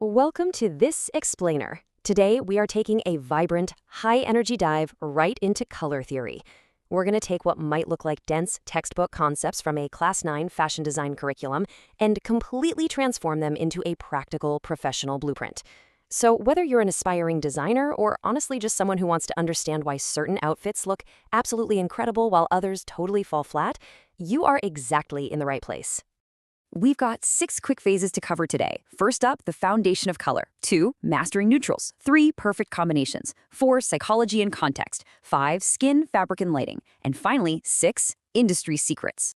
Welcome to This Explainer. Today, we are taking a vibrant, high-energy dive right into color theory. We're going to take what might look like dense textbook concepts from a Class 9 fashion design curriculum and completely transform them into a practical, professional blueprint. So whether you're an aspiring designer or honestly just someone who wants to understand why certain outfits look absolutely incredible while others totally fall flat, you are exactly in the right place. We've got 6 quick phases to cover today. First up, the foundation of color. 2, mastering neutrals. 3, perfect combinations. 4, psychology and context. 5, skin, fabric, and lighting. And finally, 6, industry secrets.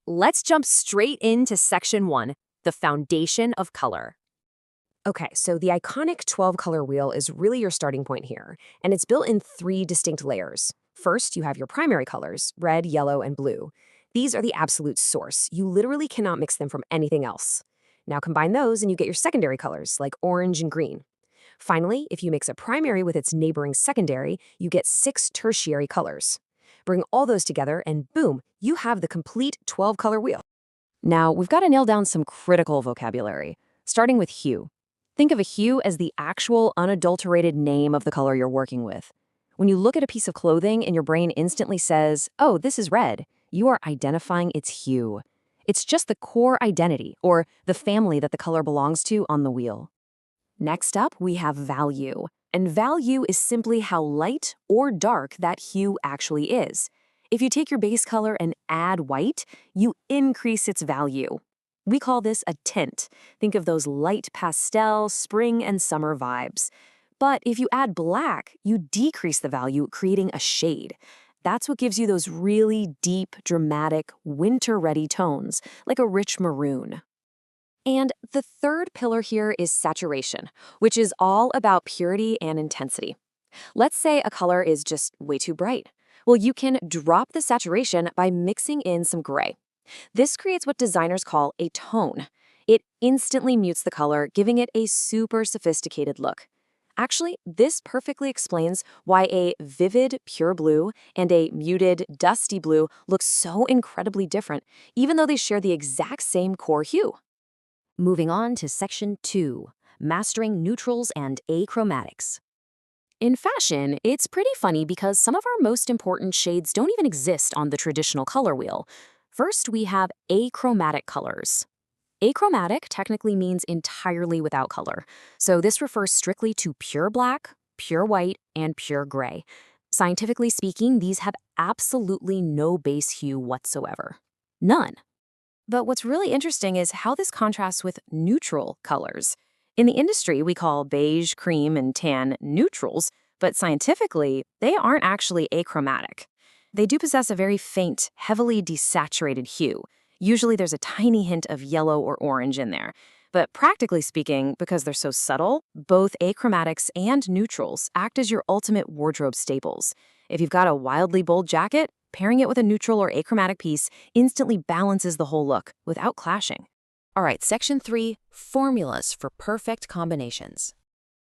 Let's jump straight into section 1, the foundation of color. Okay, so the iconic 12-color wheel is really your starting point here, and it's built in 3 distinct layers. First, you have your primary colors, red, yellow, and blue. These are the absolute source. You literally cannot mix them from anything else. Now combine those and you get your secondary colors, like orange and green. Finally, if you mix a primary with its neighboring secondary, you get 6 tertiary colors. Bring all those together and boom, you have the complete 12-color wheel. Now, we've got to nail down some critical vocabulary, starting with hue. Think of a hue as the actual unadulterated name of the color you're working with. When you look at a piece of clothing and your brain instantly says, "Oh, this is red," you are identifying its hue. It's just the core identity, or the family that the color belongs to on the wheel. Next up, we have value. And value is simply how light or dark that hue actually is. If you take your base color and add white, you increase its value. We call this a tint. Think of those light pastel, spring, and summer vibes. But if you add black, you decrease the value, creating a shade. That's what gives you those really deep, dramatic, winter-ready tones, like a rich maroon. And the third pillar here is saturation, which is all about purity and intensity. Let's say a color is just way too bright. Well, you can drop the saturation by mixing in some gray. This creates what designers call a tone. It instantly mutes the color, giving it a super sophisticated look. Actually, this perfectly explains why a vivid pure blue and a muted dusty blue look so incredibly different, even though they share the exact same core hue. Moving on to section 2, mastering neutrals and achromatics. In fashion, it's pretty funny because some of our most important shades don't even exist on the traditional color wheel. First, we have achromatic colors. Achromatic technically means entirely without color, so this refers strictly to pure black, pure white, and pure gray. Scientifically speaking, these have absolutely no base hue whatsoever. None. But what's really interesting is how this contrasts with neutral colors. In the industry, we call beige, cream, and tan neutrals, but scientifically, they aren't actually achromatic. They do possess a very faint, heavily desaturated hue. Usually there's a tiny hint of yellow or orange in there. But practically speaking, because they're so subtle, both achromatics and neutrals act as your ultimate wardrobe staples. If you've got a wildly bold jacket, pairing it with a neutral or achromatic piece instantly balances the whole look without clashing. All right, section 3, formulas for perfect combinations.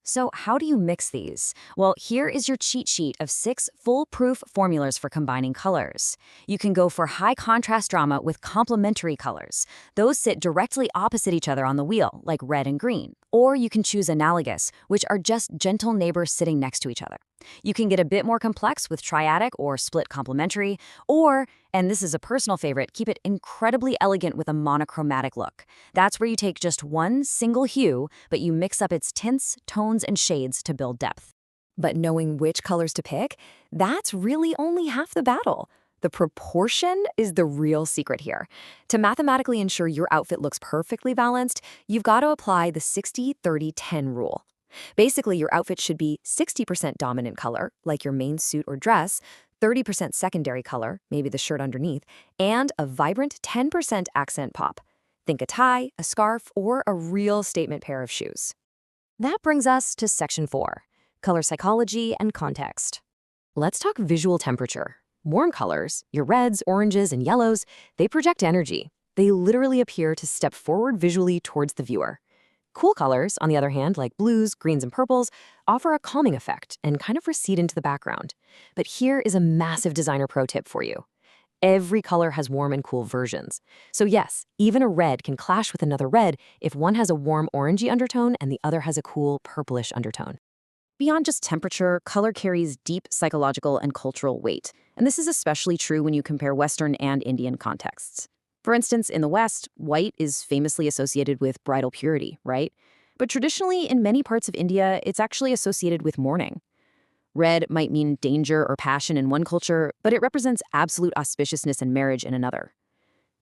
So how do you mix these? Well, here is your cheat sheet of 6 foolproof formulas for combining colors. You can go for high contrast drama with complementary colors. Those sit directly opposite each other on the wheel, like red and green. Or you can choose analogous, which are just gentle neighbors sitting next to each other. You can get a bit more complex with triadic or split complementary, or, and this is a personal favorite, keep it incredibly elegant with a monochromatic look. That's where you take just one single hue, but you mix up its tints, tones, and shades to build depth. But knowing which colors to pick, that's really only half the battle. The proportion is the real secret here. To mathematically ensure your outfit looks perfectly balanced, you've got to apply the 60-30-10 rule. Basically, your outfit should be 60% dominant color, like your main suit or dress, 30% secondary color, maybe the shirt underneath, and a vibrant 10% accent pop. Think a tie, a scarf, or a real statement pair of shoes. That brings us to section 4, color psychology and context. Let's talk visual temperature. Warm colors, your reds, oranges, and yellows, they project energy. They literally appear to step forward visually towards the viewer. Cool colors, on the other hand, like blues, greens, and purples, offer a calming effect and kind of recede into the background. But here is a massive designer pro tip for you. Every color has warm and cool versions. So yes, even a red can clash with another red if one has a warm orangey undertone and the other has a cool purplish undertone. Beyond just temperature, color carries deep psychological and cultural weight, and this is especially true when you compare Western and Indian contexts. For instance, in the West, white is famously associated with bridal purity, right? But traditionally, in many parts of India, it's actually associated with mourning. Red might mean danger or passion in one culture, but it represents absolute auspiciousness and marriage in another.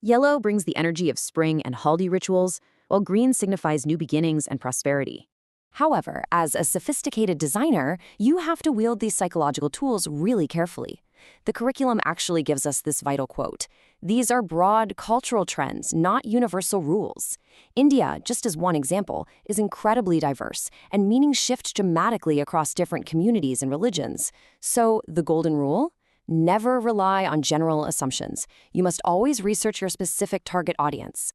Yellow brings the energy of spring and Haldi rituals, while green signifies new beginnings and prosperity. However, as a sophisticated designer, you have to wield these psychological tools really carefully. The curriculum actually gives us this vital quote: "These are broad cultural trends, not universal rules." India, just as one example, is incredibly diverse, and meanings shift dramatically across different communities and religions. So, the golden rule? Never rely on general assumptions. You must always research your specific target audience.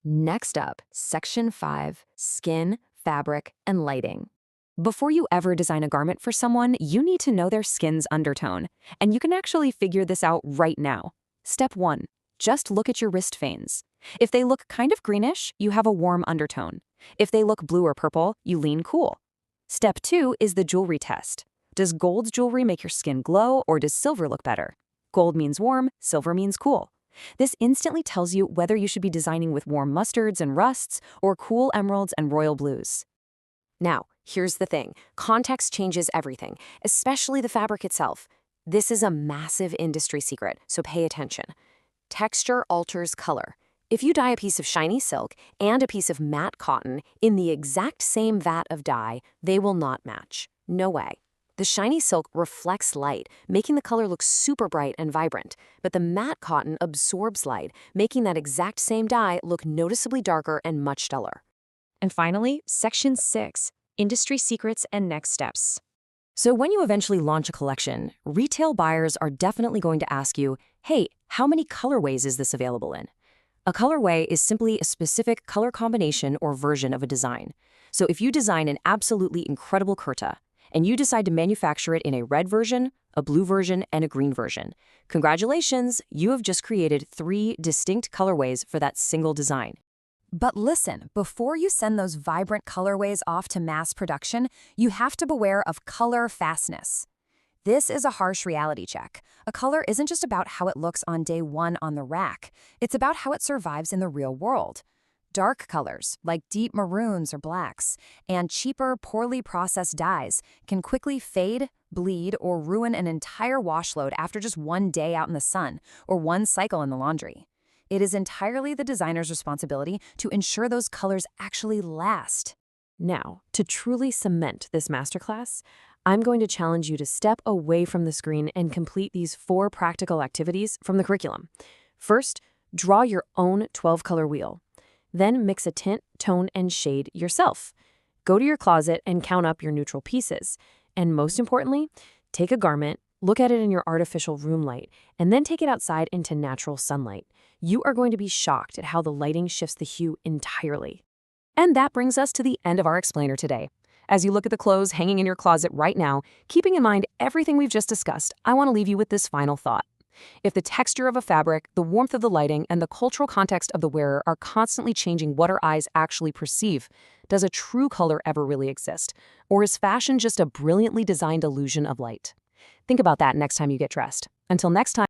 Next up, Section 5, Skin, Fabric, and Lighting. Before you ever design a garment for someone, you need to know their skin's undertone, and you can actually figure this out right now. Step 1. Just look at your wrist veins. If they look kind of greenish, you have a warm undertone. If they look blue or purple, you lean cool. Step 2 is the jewelry test. Does gold jewelry make your skin glow, or does silver look better? Gold means warm, silver means cool. This instantly tells you whether you should be designing with warm mustards and rusts or cool emeralds and royal blues. Now, here's the thing. Context changes everything, especially the fabric itself. This is a massive industry secret, so pay attention. Texture alters color. If you dye a piece of shiny silk and a piece of matte cotton in the exact same vat of dye, they will not match. No way. The shiny silk reflects light, making the color look super bright and vibrant, but the matte cotton absorbs light, making that exact same dye look noticeably darker and much duller. And finally, Section 6, Industry Secrets and Next Steps. So when you eventually launch a collection, retail buyers are definitely going to ask you, hey, how many colorways is this available in? A colorway is simply a specific color combination or version of a design. So if you design an absolutely incredible kurta, and you decide to manufacture it in a red version, a blue version, and a green version, congratulations, you have just created 3 distinct colorways for that single design. But listen, before you send those vibrant colorways off to mass production, you have to beware of color fastness. This is a harsh reality check. A color isn't just about how it looks on day 1 on the rack. It's about how it survives in the real world. Dark colors, like deep maroons or blacks, and cheaper, poorly processed dyes can quickly fade, bleed, or ruin an entire wash load after just 1 day out in the sun or 1 cycle in the laundry. It is entirely the designer's responsibility to ensure those colors actually last. Now, to truly cement this masterclass, I'm going to challenge you to step away from the screen and complete these 4 practical activities from the curriculum. First, draw your own 12-color wheel. Then mix a tint, tone, and shade yourself. Go to your closet and count up your neutral pieces. And most importantly, take a garment, look at it in your artificial room light, and then take it outside into natural sunlight. You are going to be shocked at how the lighting shifts the hue entirely. And that brings us to the end of our explainer today. As you look at the clothes hanging in your closet right now, keeping in mind everything we've just discussed, I want to leave you with this final thought. If the texture of a fabric, the warmth of the lighting, and the cultural context of the wearer are constantly changing what our eyes actually perceive, does a true color ever really exist? Or is fashion just a brilliantly designed illusion of light? Think about that next time you get dressed. Until next time.